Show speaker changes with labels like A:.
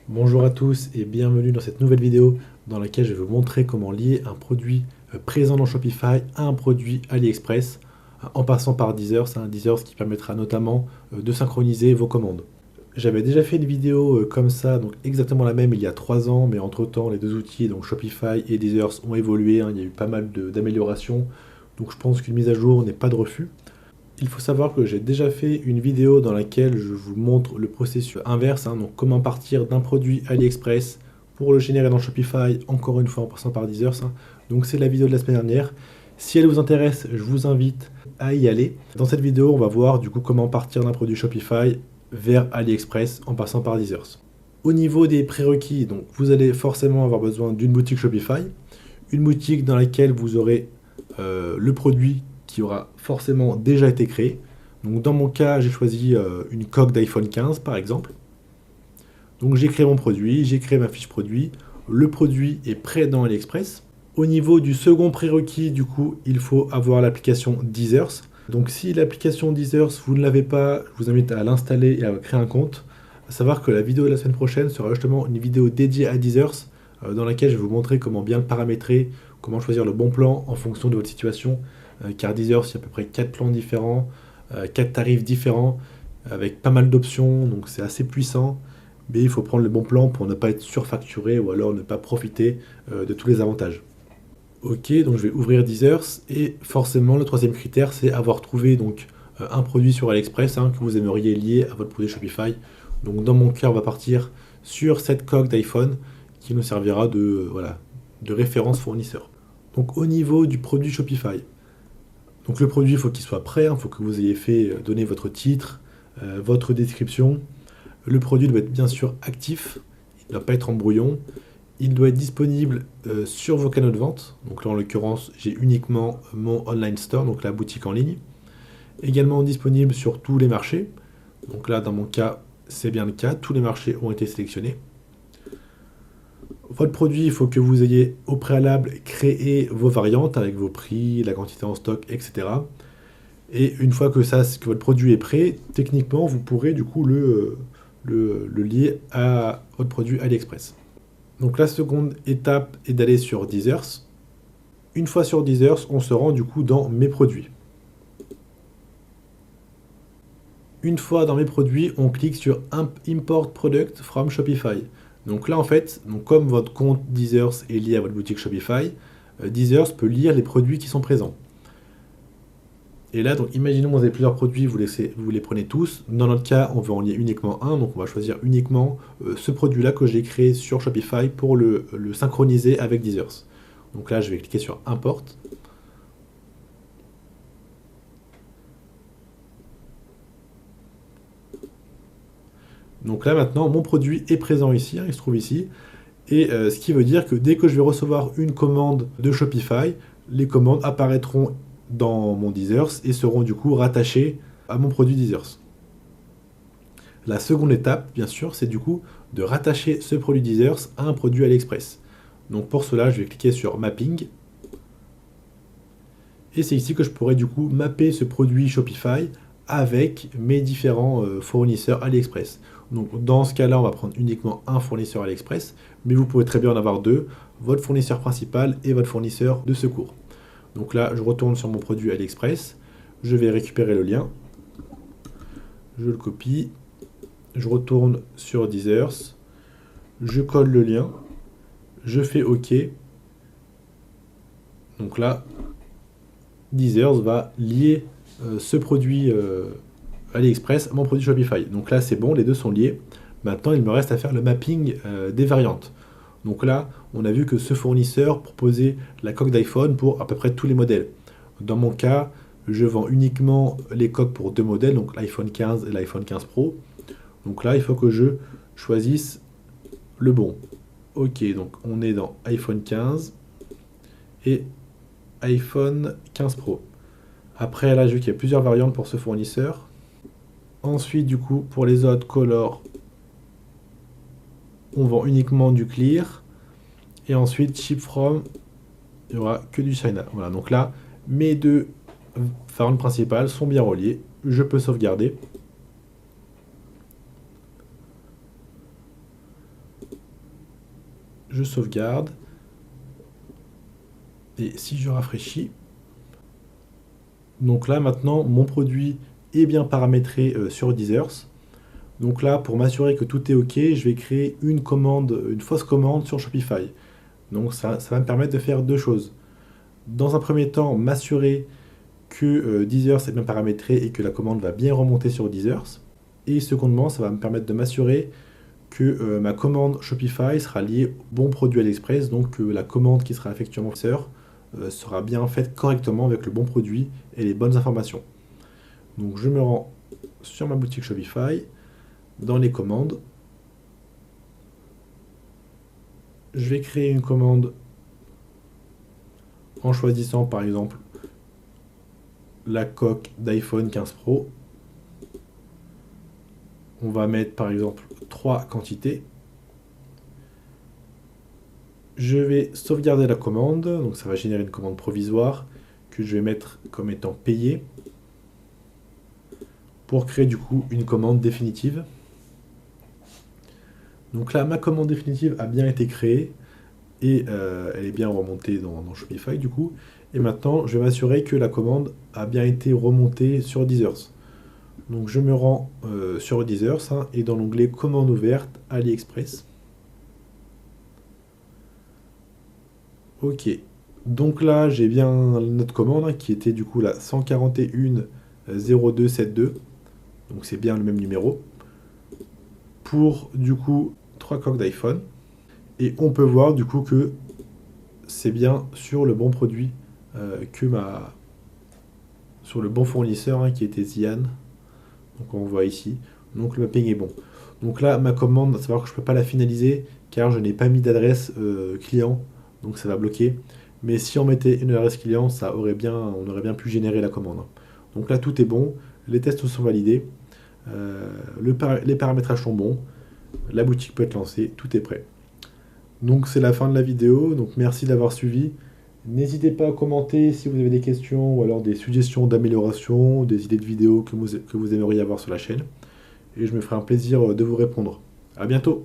A: Bonjour à tous et bienvenue dans cette nouvelle vidéo dans laquelle je vais vous montrer comment lier un produit présent dans Shopify à un produit AliExpress en passant par Deezer. C'est un Deezer qui permettra notamment de synchroniser vos commandes. J'avais déjà fait une vidéo comme ça, donc exactement la même il y a 3 ans, mais entre-temps les deux outils, donc Shopify et Deezer, ont évolué, hein. Il y a eu pas mal d'améliorations, donc je pense qu'une mise à jour n'est pas de refus. Il faut savoir que j'ai déjà fait une vidéo dans laquelle je vous montre le processus inverse, hein, donc comment partir d'un produit AliExpress pour le générer dans Shopify, encore une fois en passant par Deezer, hein. Donc c'est la vidéo de la semaine dernière. Si elle vous intéresse, je vous invite à y aller. Dans cette vidéo, on va voir du coup comment partir d'un produit Shopify vers AliExpress en passant par Deezer. Au niveau des prérequis, donc vous allez forcément avoir besoin d'une boutique Shopify, une boutique dans laquelle vous aurez le produit qui aura forcément déjà été créé. Donc dans mon cas, j'ai choisi une coque d'iPhone 15 par exemple. Donc j'ai créé mon produit, j'ai créé ma fiche produit, le produit est prêt dans AliExpress. Au niveau du second prérequis, du coup, il faut avoir l'application Deezer. Donc si l'application Deezer, vous ne l'avez pas, je vous invite à l'installer et à créer un compte. À savoir que la vidéo de la semaine prochaine sera justement une vidéo dédiée à Deezer, dans laquelle je vais vous montrer comment bien le paramétrer, comment choisir le bon plan en fonction de votre situation. Car Deezer, il y a à peu près 4 plans différents, 4 tarifs différents, avec pas mal d'options, donc c'est assez puissant. Mais il faut prendre le bon plan pour ne pas être surfacturé ou alors ne pas profiter de tous les avantages. Ok, donc je vais ouvrir Deezer et forcément le troisième critère c'est avoir trouvé donc un produit sur AliExpress, hein, que vous aimeriez lier à votre produit Shopify. Donc dans mon cas on va partir sur cette coque d'iPhone qui nous servira voilà, de référence fournisseur. Donc au niveau du produit Shopify, donc le produit il faut qu'il soit prêt, il faut que vous ayez fait donner votre titre, votre description. Le produit doit être bien sûr actif, il ne doit pas être en brouillon. Il doit être disponible sur vos canaux de vente. Donc là, en l'occurrence, j'ai uniquement mon online store, donc la boutique en ligne. Également disponible sur tous les marchés. Donc là, dans mon cas, c'est bien le cas. Tous les marchés ont été sélectionnés. Votre produit, il faut que vous ayez au préalable créé vos variantes avec vos prix, la quantité en stock, etc. Et une fois que votre produit est prêt, techniquement, vous pourrez du coup le lier à votre produit AliExpress. Donc la seconde étape est d'aller sur Deezer. Une fois sur Deezer, on se rend du coup dans mes produits. Une fois dans mes produits, on clique sur Import Product from Shopify. Donc là en fait, comme votre compte Deezer est lié à votre boutique Shopify, Deezer peut lire les produits qui sont présents. Et là, donc imaginons que vous avez plusieurs produits, vous les prenez tous. Dans notre cas, on veut en lier uniquement un, donc on va choisir uniquement ce produit-là que j'ai créé sur Shopify pour le synchroniser avec Deezer. Donc là, je vais cliquer sur Import. Donc là maintenant, mon produit est présent ici, hein, il se trouve ici. Et ce qui veut dire que dès que je vais recevoir une commande de Shopify, les commandes apparaîtront dans mon Deezer et seront du coup rattachées à mon produit Deezer. La seconde étape, bien sûr, c'est du coup de rattacher ce produit Deezer à un produit AliExpress. Donc pour cela, je vais cliquer sur Mapping. Et c'est ici que je pourrais du coup mapper ce produit Shopify avec mes différents fournisseurs AliExpress. Donc dans ce cas-là, on va prendre uniquement un fournisseur AliExpress, mais vous pouvez très bien en avoir deux, votre fournisseur principal et votre fournisseur de secours. Donc là, je retourne sur mon produit AliExpress, je vais récupérer le lien, je le copie, je retourne sur Deezer, je colle le lien, je fais OK. Donc là, Deezer va lier ce produit AliExpress à mon produit Shopify. Donc là, c'est bon, les deux sont liés. Maintenant, il me reste à faire le mapping des variantes. Donc là, on a vu que ce fournisseur proposait la coque d'iPhone pour à peu près tous les modèles. Dans mon cas, je vends uniquement les coques pour deux modèles, donc l'iPhone 15 et l'iPhone 15 Pro. Donc là, il faut que je choisisse le bon. Ok, donc on est dans iPhone 15 et iPhone 15 Pro. Après, là, je vois qu'il y a plusieurs variantes pour ce fournisseur. Ensuite, du coup, pour les autres colors, on vend uniquement du clear. Et ensuite, ship from, il n'y aura que du China. Voilà, donc là, mes deux variantes principales sont bien reliées. Je peux sauvegarder. je sauvegarde. Et si je rafraîchis, donc là maintenant mon produit est bien paramétré sur Deezers. Donc là, pour m'assurer que tout est OK, je vais créer une commande, une fausse commande sur Shopify. Donc ça va me permettre de faire deux choses. Dans un premier temps, m'assurer que Deezers est bien paramétré et que la commande va bien remonter sur Deezers. Et secondement, ça va me permettre de m'assurer que ma commande Shopify sera liée au bon produit AliExpress, donc que la commande qui sera effectuée en fournisseur sera bien faite correctement avec le bon produit et les bonnes informations. Donc je me rends sur ma boutique Shopify, dans les commandes, je vais créer une commande en choisissant par exemple la coque d'iPhone 15 Pro. On va mettre par exemple 3 quantités. Je vais sauvegarder la commande, donc ça va générer une commande provisoire que je vais mettre comme étant payée pour créer du coup une commande définitive. Donc là, ma commande définitive a bien été créée et elle est bien remontée dans Shopify du coup. Et maintenant, je vais m'assurer que la commande a bien été remontée sur Deezers. Donc je me rends sur Deezers et dans l'onglet commande ouverte AliExpress. Ok, donc là j'ai bien notre commande qui était du coup la 141 0272. Donc c'est bien le même numéro. Pour du coup 3 coques d'iPhone. Et on peut voir du coup que c'est bien sur le bon produit sur le bon fournisseur qui était Zian. Donc on voit ici. Donc le mapping est bon. Donc là ma commande, à savoir que je ne peux pas la finaliser car je n'ai pas mis d'adresse client. Donc ça va bloquer. Mais si on mettait une adresse client, on aurait bien pu générer la commande. Donc là tout est bon. Les tests sont validés. Les paramétrages sont bons. La boutique peut être lancée. Tout est prêt. Donc c'est la fin de la vidéo, donc merci d'avoir suivi. N'hésitez pas à commenter si vous avez des questions ou alors des suggestions d'amélioration, des idées de vidéos que vous aimeriez avoir sur la chaîne. Et je me ferai un plaisir de vous répondre. À bientôt!